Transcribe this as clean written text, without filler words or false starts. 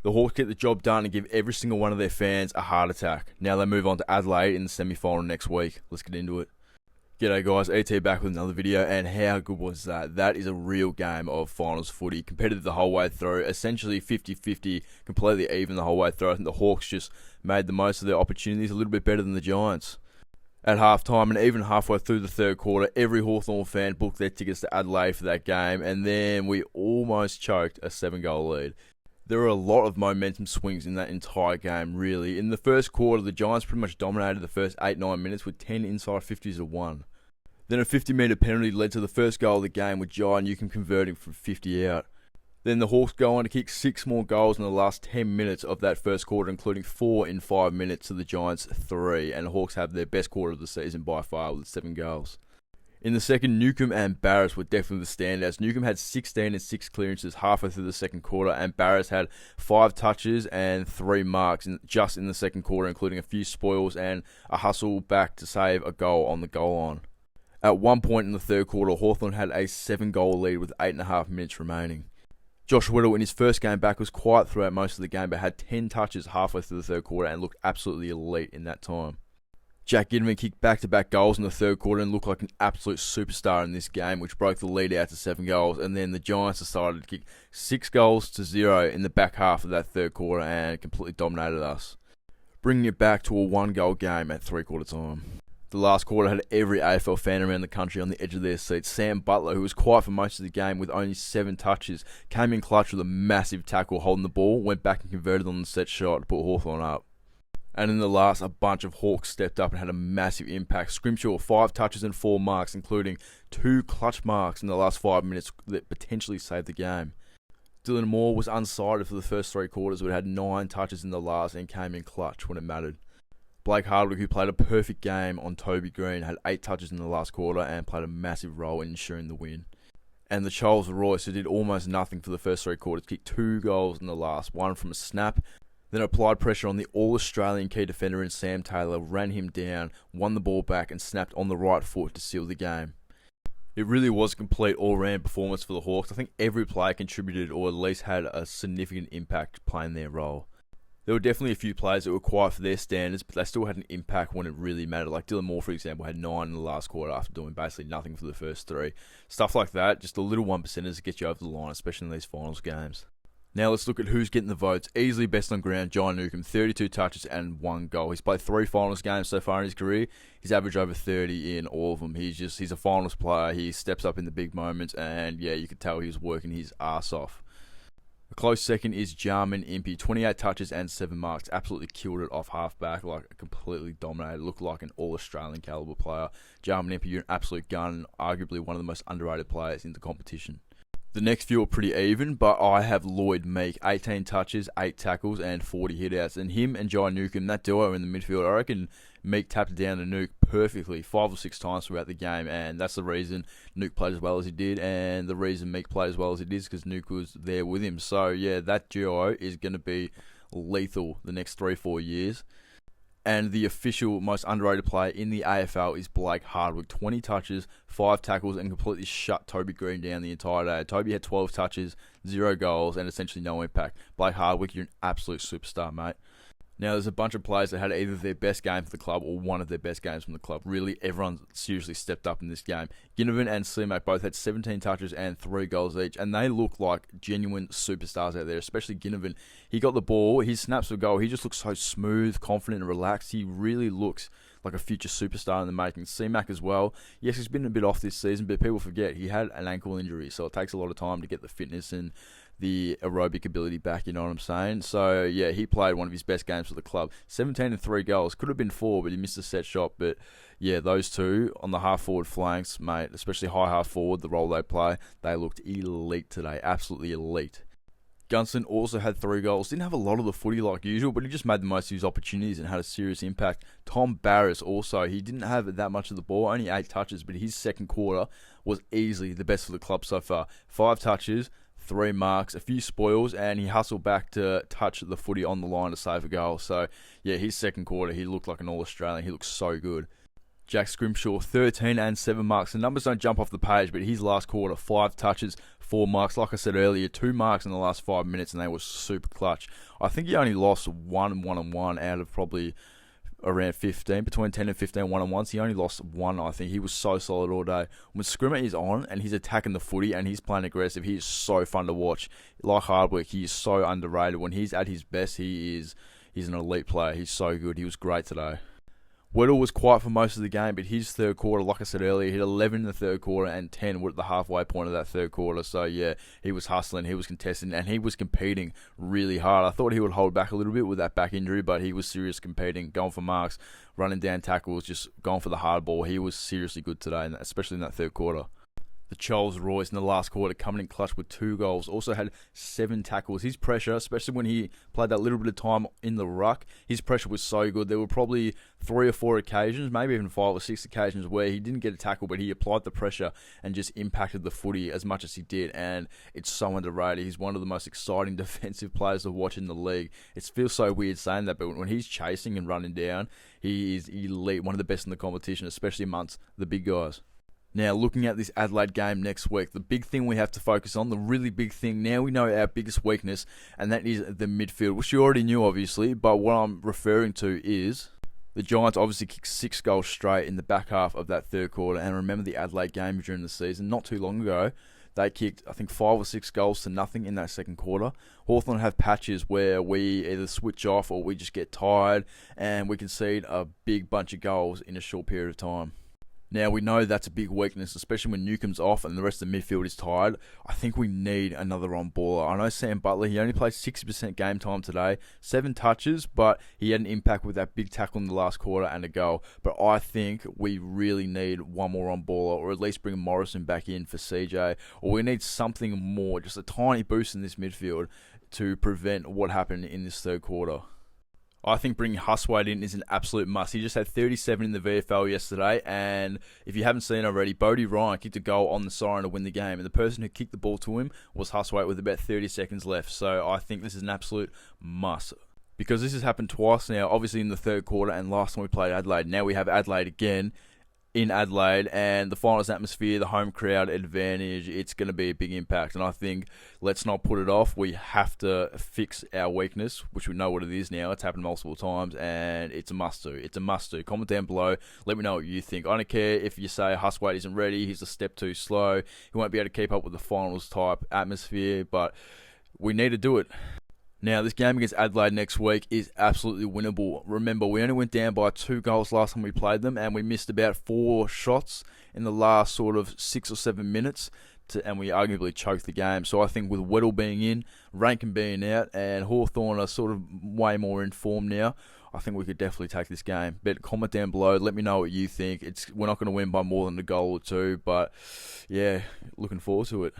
The Hawks get the job done and give every single one of their fans a heart attack. Now they move on to Adelaide in the semi-final next week. Let's get into it. G'day guys, ET back with another video, and how good was that? That is a real game of finals footy, competitive the whole way through, essentially 50-50, completely even the whole way through. I think the Hawks just made the most of their opportunities, a little bit better than the Giants. At halftime and even halfway through the third quarter, every Hawthorn fan booked their tickets to Adelaide for that game, and then we almost choked a 7-goal lead. There were a lot of momentum swings in that entire game, really. In the first quarter, the Giants pretty much dominated the first 8-9 minutes with 10 inside 50s to 1. Then a 50-metre penalty led to the first goal of the game, with Jai Newcombe converting from 50 out. Then the Hawks go on to kick 6 more goals in the last 10 minutes of that first quarter, including 4 in 5 minutes to the Giants' 3, and the Hawks have their best quarter of the season by far with 7 goals. In the second, Newcombe and Barras were definitely the standouts. Newcombe had 16 and 6 clearances halfway through the second quarter, and Barras had 5 touches and 3 marks just in the second quarter, including a few spoils and a hustle back to save a goal on the goal line. At one point in the third quarter, Hawthorn had a 7-goal lead with 8.5 minutes remaining. Josh Weddle in his first game back was quiet throughout most of the game, but had 10 touches halfway through the third quarter and looked absolutely elite in that time. Jack Ginnivan kicked back-to-back goals in the third quarter and looked like an absolute superstar in this game, which broke the lead out to 7 goals, and then the Giants decided to kick 6 goals to 0 in the back half of that third quarter and completely dominated us, bringing it back to a 1-goal game at three-quarter time. The last quarter had every AFL fan around the country on the edge of their seats. Sam Butler, who was quiet for most of the game with only 7 touches, came in clutch with a massive tackle holding the ball, went back and converted on the set shot to put Hawthorn up. And in the last, a bunch of Hawks stepped up and had a massive impact. Scrimshaw, 5 touches and 4 marks, including 2 clutch marks in the last 5 minutes that potentially saved the game. Dylan Moore was unsighted for the first 3 quarters, but had 9 touches in the last and came in clutch when it mattered. Blake Hardwick, who played a perfect game on Toby Green, had 8 touches in the last quarter and played a massive role in ensuring the win. And the Charles Royce, who did almost nothing for the first 3 quarters, kicked 2 goals in the last, one from a snap, then applied pressure on the All-Australian key defender in Sam Taylor, ran him down, won the ball back and snapped on the right foot to seal the game. It really was a complete all-round performance for the Hawks. I think every player contributed or at least had a significant impact playing their role. There were definitely a few players that were quiet for their standards, but they still had an impact when it really mattered. Like Dylan Moore, for example, had 9 in the last quarter after doing basically nothing for the first 3. Stuff like that, just a little 1%ers to get you over the line, especially in these finals games. Now let's look at who's getting the votes. Easily best on ground, Jai Newcombe, 32 touches and 1 goal. He's played 3 finals games so far in his career. He's averaged over 30 in all of them. He's a finals player. He steps up in the big moments, and yeah, you could tell he was working his ass off. A close second is Jarman Impey, 28 touches and 7 marks. Absolutely killed it off halfback, like completely dominated. Looked like an all-Australian caliber player. Jarman Impey, you're an absolute gun, arguably one of the most underrated players in the competition. The next few are pretty even, but I have Lloyd Meek, 18 touches, 8 tackles, and 40 hitouts. And him and Jai Newcombe, that duo in the midfield, I reckon Meek tapped it down to Nuke perfectly 5 or 6 times throughout the game, and that's the reason Nuke played as well as he did, and the reason Meek played as well as he did is because Nuke was there with him. So yeah, that duo is going to be lethal the next 3-4 years. And the official most underrated player in the AFL is Blake Hardwick. 20 touches, 5 tackles, and completely shut Toby Green down the entire day. Toby had 12 touches, 0 goals, and essentially no impact. Blake Hardwick, you're an absolute superstar, mate. Now, there's a bunch of players that had either their best game for the club or one of their best games from the club. Really, everyone seriously stepped up in this game. Ginnivan and Seamak both had 17 touches and 3 goals each, and they look like genuine superstars out there, especially Ginnivan. He got the ball, his snaps for goal, he just looks so smooth, confident, and relaxed. He really looks like a future superstar in the making. Seamak as well. Yes, he's been a bit off this season, but people forget he had an ankle injury, so it takes a lot of time to get the fitness and the aerobic ability back, you know what I'm saying? So yeah, he played one of his best games for the club. 17 and 3 goals. Could have been 4, but he missed a set shot. But yeah, those two on the half forward flanks, mate, especially high half forward, the role they play, they looked elite today. Absolutely elite. Gunston also had 3 goals. Didn't have a lot of the footy like usual, but he just made the most of his opportunities and had a serious impact. Tom Barras also, he didn't have that much of the ball, only 8 touches, but his second quarter was easily the best for the club so far. 5 touches, 3 marks, a few spoils, and he hustled back to touch the footy on the line to save a goal. So yeah, his second quarter, he looked like an All-Australian. He looked so good. Jack Scrimshaw, 13 and 7 marks. The numbers don't jump off the page, but his last quarter, 5 touches, 4 marks. Like I said earlier, 2 marks in the last 5 minutes, and they were super clutch. I think he only lost one out of probably around 15, between 10 and 15 one-on-ones. He only lost one, I think. He was so solid all day. When Scrimmer is on and he's attacking the footy and he's playing aggressive, he is so fun to watch. Like Hardwick, he is so underrated. When he's at his best, he's an elite player. He's so good. He was great today. Weddle was quiet for most of the game, but his third quarter, like I said earlier, hit 11 in the third quarter and 10 were at the halfway point of that third quarter. So, yeah, he was hustling, he was contesting, and he was competing really hard. I thought he would hold back a little bit with that back injury, but he was serious competing, going for marks, running down tackles, just going for the hard ball. He was seriously good today, especially in that third quarter. The Charles Royce in the last quarter coming in clutch with 2 goals. Also had 7 tackles. His pressure, especially when he played that little bit of time in the ruck, his pressure was so good. There were probably 3 or 4 occasions, maybe even 5 or 6 occasions where he didn't get a tackle, but he applied the pressure and just impacted the footy as much as he did. And it's so underrated. He's one of the most exciting defensive players to watch in the league. It feels so weird saying that, but when he's chasing and running down, he is elite, one of the best in the competition, especially amongst the big guys. Now, looking at this Adelaide game next week, the big thing we have to focus on, the really big thing, now we know our biggest weakness, and that is the midfield, which you already knew, obviously, but what I'm referring to is the Giants obviously kicked 6 goals straight in the back half of that third quarter, and remember the Adelaide game during the season, not too long ago, they kicked, I think, 5 or 6 goals to nothing in that second quarter. Hawthorn have patches where we either switch off or we just get tired, and we concede a big bunch of goals in a short period of time. Now, we know that's a big weakness, especially when Newcomb's off and the rest of the midfield is tired. I think we need another on-baller. I know Sam Butler, he only played 60% game time today, 7 touches, but he had an impact with that big tackle in the last quarter and a goal. But I think we really need one more on-baller, or at least bring Morrison back in for CJ, or we need something more, just a tiny boost in this midfield to prevent what happened in this third quarter. I think bringing Huswaite in is an absolute must. He just had 37 in the VFL yesterday, and if you haven't seen already, Bodie Ryan kicked a goal on the siren to win the game, and the person who kicked the ball to him was Huswaite with about 30 seconds left. So I think this is an absolute must. Because this has happened twice now, obviously in the third quarter and last time we played Adelaide. Now we have Adelaide again in Adelaide, and the finals atmosphere, the home crowd advantage, it's going to be a big impact. And I think let's not put it off. We have to fix our weakness, which we know what it is now. It's happened multiple times, and it's a must-do. It's a must-do. Comment down below. Let me know what you think. I don't care if you say Huswaite isn't ready, he's a step too slow, he won't be able to keep up with the finals type atmosphere, but we need to do it. Now, this game against Adelaide next week is absolutely winnable. Remember, we only went down by 2 goals last time we played them, and we missed about 4 shots in the last sort of 6 or 7 minutes, and we arguably choked the game. So I think with Weddle being in, Rankin being out, and Hawthorn are sort of way more in form now, I think we could definitely take this game. But comment down below, let me know what you think. We're not going to win by more than a goal or 2, but yeah, looking forward to it.